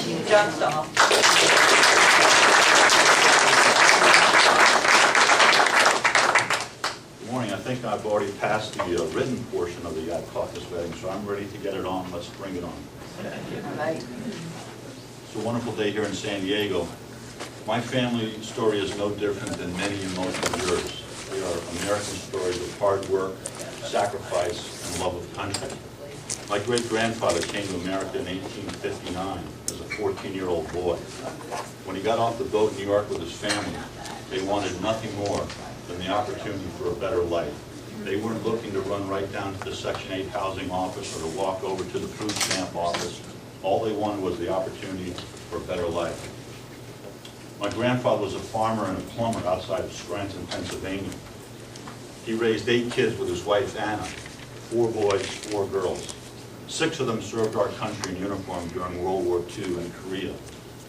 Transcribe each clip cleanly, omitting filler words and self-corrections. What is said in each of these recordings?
John Stahl. Good morning. I think I've already passed the written portion of the iCaucus vetting, so I'm ready to get it on. Let's bring it on. All right. It's a wonderful day here in San Diego. My family story is no different than many and most of yours. They are American stories of hard work, sacrifice, and love of country. My great-grandfather came to America in 1859 as a 14-year-old boy. When he got off the boat in New York with his family, they wanted nothing more than the opportunity for a better life. They weren't looking to run right down to the Section 8 housing office or to walk over to the food stamp office. All they wanted was the opportunity for a better life. My grandfather was a farmer and a plumber outside of Scranton, Pennsylvania. He raised 8 kids with his wife, Anna, 4 boys, 4 girls. 6 of them served our country in uniform during World War II in Korea.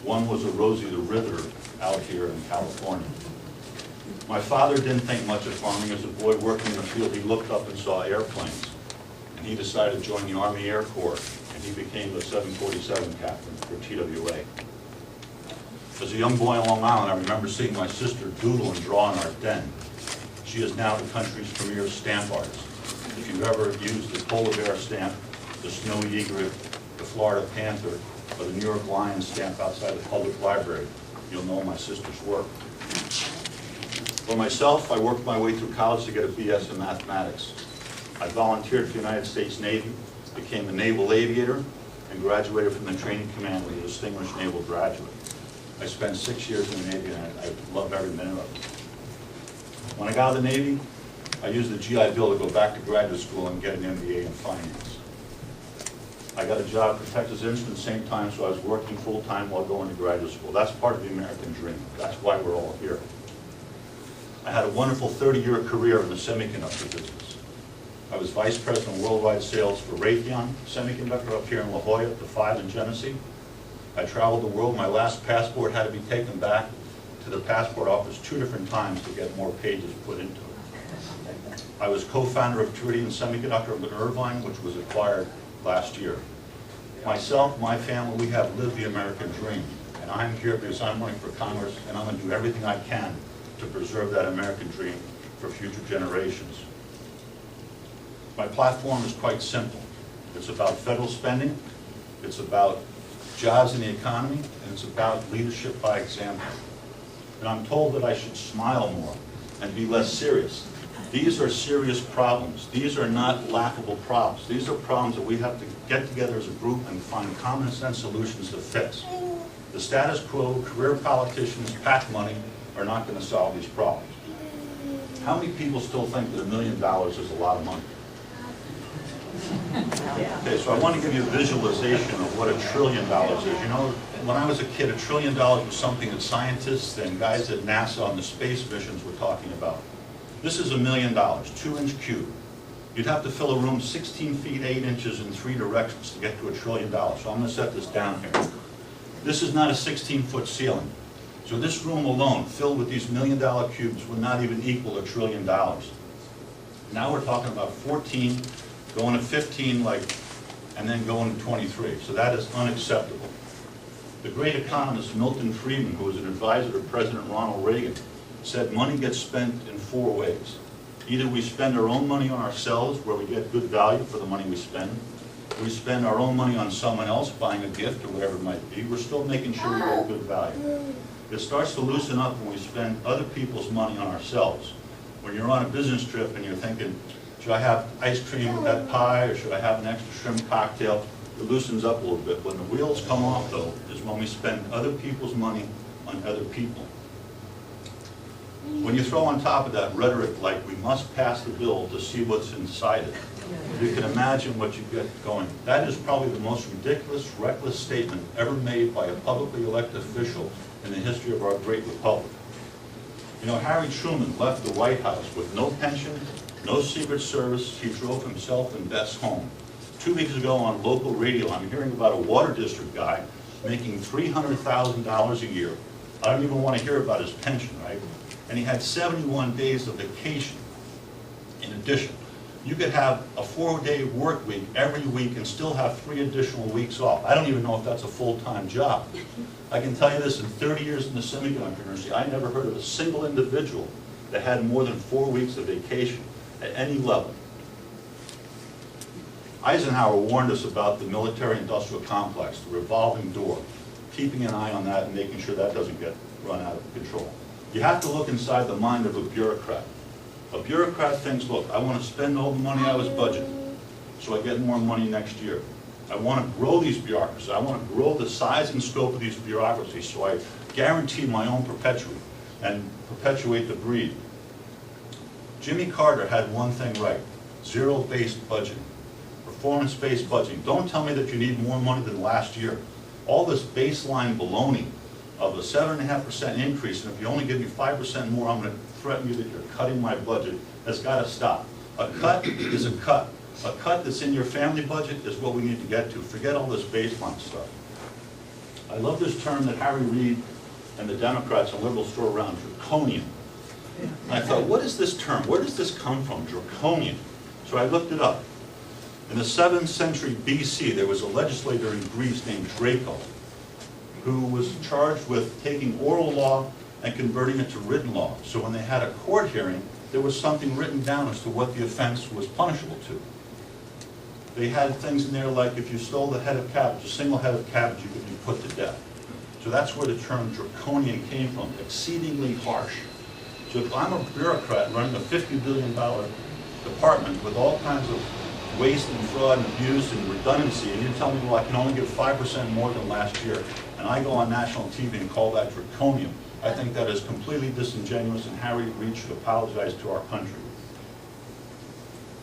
One was a Rosie the Riveter out here in California. My father didn't think much of farming. As a boy working in the field, he looked up and saw airplanes. And he decided to join the Army Air Corps, and he became a 747 captain for TWA. As a young boy on Long Island, I remember seeing my sister doodle and draw in our den. She is now the country's premier stamp artist. If you've ever used the polar bear stamp, the snowy egret, the Florida panther, or the New York lion stamp outside the public library, you'll know my sister's work. For myself, I worked my way through college to get a BS in mathematics. I volunteered for the United States Navy, became a naval aviator, and graduated from the training command with a distinguished naval graduate. I spent 6 years in the Navy, and I love every minute of it. When I got out of the Navy, I used the GI Bill to go back to graduate school and get an MBA in finance. I got a job at Texas Instruments at the same time, so I was working full-time while going to graduate school. That's part of the American dream. That's why we're all here. I had a wonderful 30-year career in the semiconductor business. I was vice president of worldwide sales for Raytheon Semiconductor up here in La Jolla, the 5 in Genesee. I traveled the world. My last passport had to be taken back to the passport office 2 different times to get more pages put into it. I was co-founder of Teridium Semiconductor in Irvine, which was acquired last year. Myself, my family, we have lived the American dream, and I'm here because I'm running for Congress, and I'm going to do everything I can to preserve that American dream for future generations. My platform is quite simple. It's about federal spending, it's about jobs in the economy, and it's about leadership by example. And I'm told that I should smile more and be less serious. These are serious problems. These are not laughable problems. These are problems that we have to get together as a group and find common sense solutions to fix. The status quo, career politicians, PAC money are not going to solve these problems. How many people still think that $1 million is a lot of money? Okay, so I want to give you a visualization of what $1 trillion is. You know, when I was a kid, $1 trillion was something that scientists and guys at NASA on the space missions were talking about. This is $1 million, 2-inch cube. You'd have to fill a room 16 feet 8 inches in 3 directions to get to $1 trillion. So I'm going to set this down here. This is not a 16-foot ceiling. So this room alone, filled with these $1 million cubes, would not even equal $1 trillion. Now we're talking about 14, going to 15, and then going to 23. So that is unacceptable. The great economist Milton Friedman, who was an advisor to President Ronald Reagan, said money gets spent in 4 ways. Either we spend our own money on ourselves, where we get good value for the money we spend. We spend our own money on someone else, buying a gift or whatever it might be. We're still making sure we get good value. It starts to loosen up when we spend other people's money on ourselves. When you're on a business trip and you're thinking, should I have ice cream with that pie, or should I have an extra shrimp cocktail? It loosens up a little bit. When the wheels come off, though, is when we spend other people's money on other people. When you throw on top of that rhetoric like we must pass the bill to see what's inside it, you can imagine what you get going. That is probably the most ridiculous, reckless statement ever made by a publicly elected official in the history of our great republic. You know, Harry Truman left the White House with no pension, no Secret Service. He drove himself and Beth's home. 2 weeks ago on local radio, I'm hearing about a water district guy making $300,000 a year. I don't even want to hear about his pension, right? And he had 71 days of vacation in addition. You could have a 4-day work week every week and still have 3 additional weeks off. I don't even know if that's a full-time job. I can tell you this, in 30 years in the semiconductor industry, I never heard of a single individual that had more than 4 weeks of vacation at any level. Eisenhower warned us about the military-industrial complex, the revolving door, keeping an eye on that and making sure that doesn't get run out of control. You have to look inside the mind of a bureaucrat. A bureaucrat thinks, look, I want to spend all the money I was budgeted, so I get more money next year. I want to grow these bureaucracies. I want to grow the size and scope of these bureaucracies so I guarantee my own perpetuity and perpetuate the breed. Jimmy Carter had one thing right: zero-based budgeting, performance-based budgeting. Don't tell me that you need more money than last year. All this baseline baloney of a 7.5% increase, and if you only give me 5% more, I'm going to threaten you that you're cutting my budget, has got to stop. A cut is a cut. A cut that's in your family budget is what we need to get to. Forget all this baseline stuff. I love this term that Harry Reid and the Democrats and liberals throw around, draconian. And I thought, what is this term? Where does this come from, draconian? So I looked it up. In the 7th century BC, there was a legislator in Greece named Draco, who was charged with taking oral law and converting it to written law. So when they had a court hearing, there was something written down as to what the offense was punishable to. They had things in there like if you stole the head of cabbage, a single head of cabbage, you could be put to death. So that's where the term draconian came from, exceedingly harsh. So if I'm a bureaucrat running a $50 billion department with all kinds of waste and fraud and abuse and redundancy, and you tell me, well, I can only give 5% more than last year, and I go on national TV and call that draconian, I think that is completely disingenuous, and Harry Reid should apologize to our country.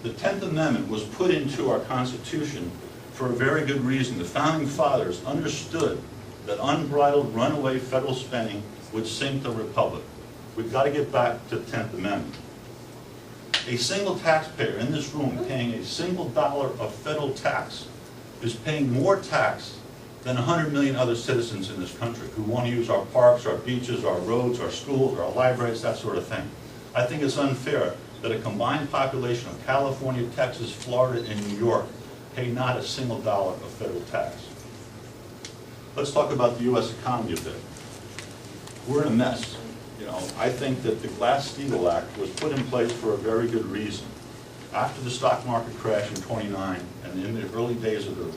The 10th Amendment was put into our Constitution for a very good reason. The Founding Fathers understood that unbridled runaway federal spending would sink the Republic. We've got to get back to the 10th Amendment. A single taxpayer in this room paying a single dollar of federal tax is paying more tax than 100 million other citizens in this country who want to use our parks, our beaches, our roads, our schools, our libraries, that sort of thing. I think it's unfair that a combined population of California, Texas, Florida, and New York pay not a single dollar of federal tax. Let's talk about the U.S. economy a bit. We're in a mess. You know, I think that the Glass-Steagall Act was put in place for a very good reason. After the stock market crash in '29 and in the early days of the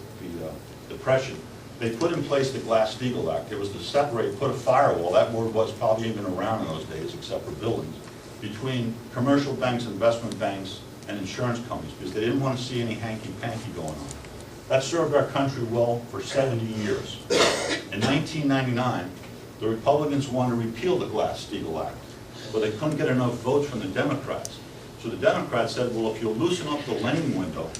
Depression, they put in place the Glass-Steagall Act. It was to separate, put a firewall, that word was probably even around in those days except for buildings, between commercial banks, investment banks, and insurance companies, because they didn't want to see any hanky-panky going on. That served our country well for 70 years. In 1999, the Republicans wanted to repeal the Glass-Steagall Act, but they couldn't get enough votes from the Democrats. So the Democrats said, well, if you'll loosen up the lending window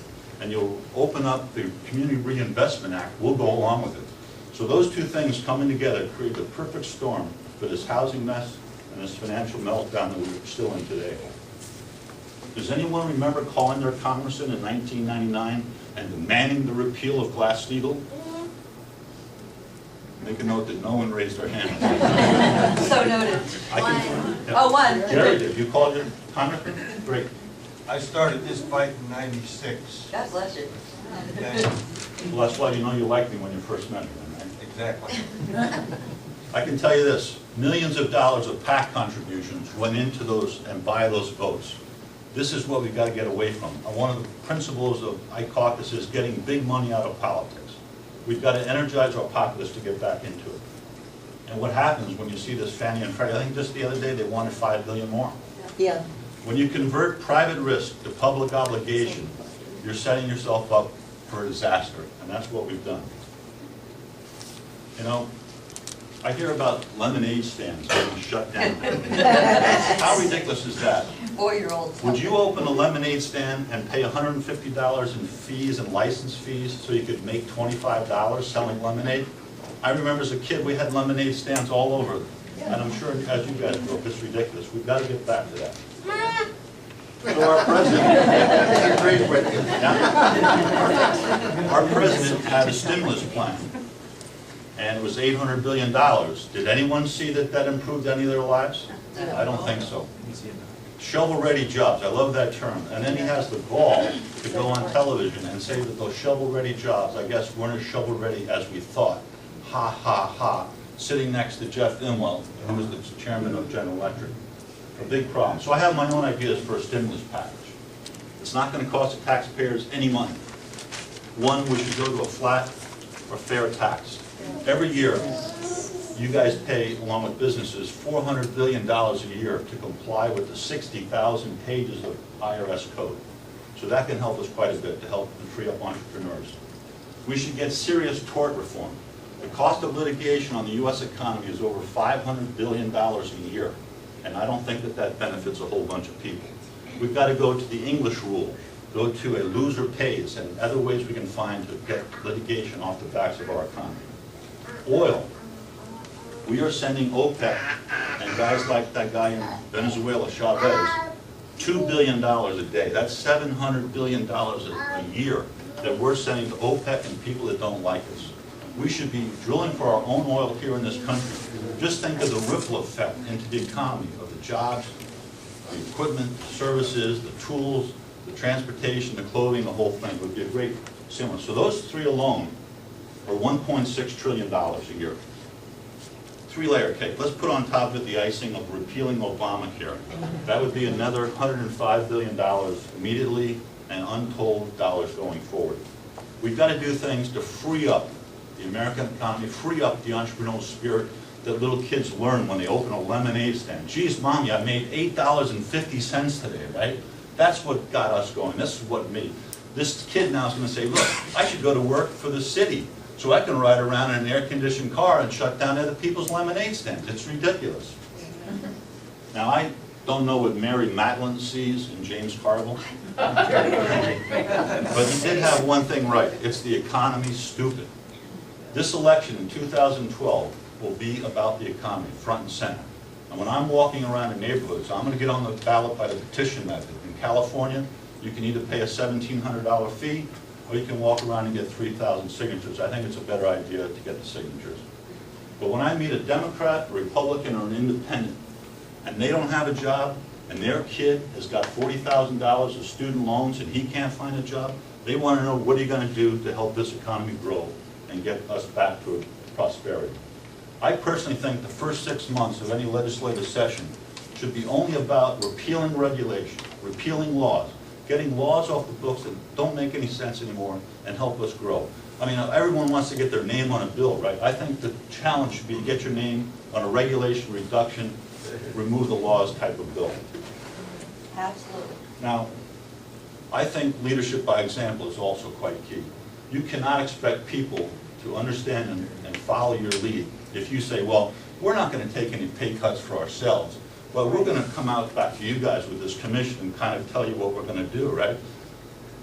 and you'll open up the Community Reinvestment Act, we'll go along with it. So those two things coming together create the perfect storm for this housing mess and this financial meltdown that we're still in today. Does anyone remember calling their congressman in 1999 and demanding the repeal of Glass-Steagall? Make a note that no one raised their hand. So noted. One. Jerry, did you call your congressman? Great. I started this fight in '96. God bless you. Well, that's why you know you liked me when you first met me, right? Exactly. I can tell you this, millions of dollars of PAC contributions went into those and buy those votes. This is what we've got to get away from. One of the principles of iCaucus is getting big money out of politics. We've got to energize our populace to get back into it. And what happens when you see this Fannie and Freddie, I think just the other day they wanted $5 billion more. Yeah. When you convert private risk to public obligation, you're setting yourself up for a disaster, and that's what we've done. You know, I hear about lemonade stands being shut down. How ridiculous is that? 4-year-olds. Would you open a lemonade stand and pay $150 in fees and license fees so you could make $25 selling lemonade? I remember as a kid we had lemonade stands all over, and I'm sure as you guys know, it's ridiculous. We've got to get back to that. So our president had a stimulus plan, and it was $800 billion. Did anyone see that improved any of their lives? I don't think so. Shovel-ready jobs, I love that term. And then he has the gall to go on television and say that those shovel-ready jobs, I guess, weren't as shovel-ready as we thought. Ha, ha, ha. Sitting next to Jeff Imwell, who was the chairman of General Electric. A big problem. So I have my own ideas for a stimulus package. It's not going to cost the taxpayers any money. One, we should go to a flat or fair tax. Every year, you guys pay, along with businesses, $400 billion a year to comply with the 60,000 pages of IRS code. So that can help us quite a bit to help and free up entrepreneurs. We should get serious tort reform. The cost of litigation on the U.S. economy is over $500 billion a year, and I don't think that that benefits a whole bunch of people. We've got to go to the English rule, go to a loser pays, and other ways we can find to get litigation off the backs of our economy. Oil. We are sending OPEC and guys like that guy in Venezuela, Chavez, $2 billion a day. That's $700 billion a year that we're sending to OPEC and people that don't like us. We should be drilling for our own oil here in this country. Just think of the ripple effect into the economy of the jobs, the equipment, services, the tools, the transportation, the clothing, the whole thing. It would be a great stimulus. So those three alone are $1.6 trillion a year. Three-layer cake. Let's put on top of it the icing of repealing Obamacare. That would be another $105 billion immediately and untold dollars going forward. We've got to do things to free up the American economy, free up the entrepreneurial spirit that little kids learn when they open a lemonade stand. Geez, Mommy, I made $8.50 today, right? That's what got us going. This is what made. This kid now is going to say, look, I should go to work for the city so I can ride around in an air-conditioned car and shut down other people's lemonade stands. It's ridiculous. Now, I don't know what Mary Matlin sees in James Carville, but he did have one thing right. It's the economy's stupid. This election in 2012 will be about the economy, front and center. And when I'm walking around in neighborhoods, I'm going to get on the ballot by the petition method. In California, you can either pay a $1,700 fee, or you can walk around and get 3,000 signatures. I think it's a better idea to get the signatures. But when I meet a Democrat, a Republican, or an independent, and they don't have a job, and their kid has got $40,000 of student loans and he can't find a job, they want to know, what are you going to do to help this economy grow and get us back to prosperity? I personally think the first 6 months of any legislative session should be only about repealing regulation, repealing laws, getting laws off the books that don't make any sense anymore and help us grow. I mean, everyone wants to get their name on a bill, right? I think the challenge should be to get your name on a regulation reduction, remove the laws type of bill. Absolutely. Now, I think leadership by example is also quite key. You cannot expect people to understand and follow your lead if you say, well, we're not going to take any pay cuts for ourselves. Well, we're going to come out back to you guys with this commission and kind of tell you what we're going to do, right?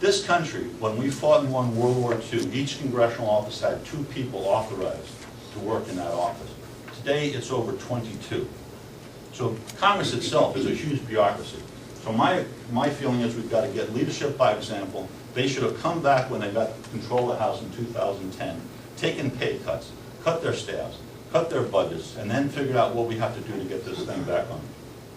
This country, when we fought and won World War II, each congressional office had 2 people authorized to work in that office. Today, it's over 22. So Congress itself is a huge bureaucracy. So my feeling is we've got to get leadership by example. They should have come back when they got control of the House in 2010, taken pay cuts, cut their staffs, cut their budgets, and then figured out what we have to do to get this thing back on